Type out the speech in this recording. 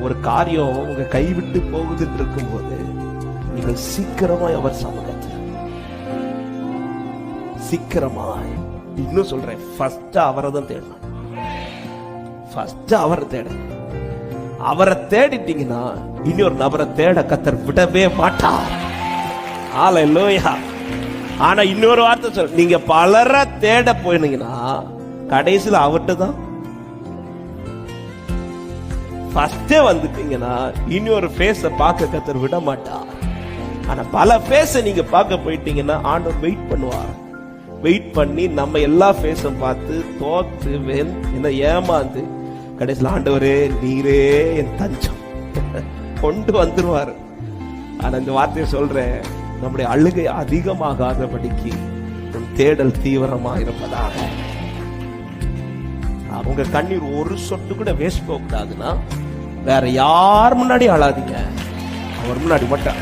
ஒரு காரியம் உங்க கைவிட்டு போகுதுன்னு இருக்கும்போது நீங்கள் சீக்கிரமாய் அவர் சமூகத்தில், சீக்கிரமாய், இன்னும் சொல்றேன், ஃபர்ஸ்ட் அவரை தான் தேடணும். ஃபர்ஸ்ட் அவரை தேடணும். அவரை தேடிட்டீங்கன்னா இன்னொரு நபரை தேட கர்த்தர் விடவே மாட்டார். ஹல்லேலூயா. ஆனா இன்னொரு வார்த்தை சொல்ல, நீங்க பலரை தேட போயினீங்கன்னா கடைசியில் அவர்கிட்ட தான் ஃபர்ஸ்டே வந்துட்டீங்கன்னா இன்னொரு ஃபேஸ பார்க்க கர்த்தர் விட மாட்டார். ஆனா பல ஃபேஸ நீங்க பார்க்க போயிட்டீங்கன்னா ஆண்டவர் வெயிட் பண்ணுவார். வெயிட் பண்ணி நம்ம எல்லா ஃபேஸும் பார்த்து தோத்து என்ன ஏமாந்து கடைசியில் ஆண்டவரே நீரே என் தஞ்சம் கொண்டு வந்துருவாரு. ஆனா இந்த வார்த்தையை சொல்றேன், நம்முடைய அழுகை அதிகமாகாதபடிக்கு உன் தேடல் தீவிரமாக இருப்பதாக. உங்க கண்ணீர் ஒரு சொட்டு கூட வேஸ்ட் போக கூடாதுன்னா வேற யார் முன்னாடி அழாதீங்க, அவர் முன்னாடி மட்டும்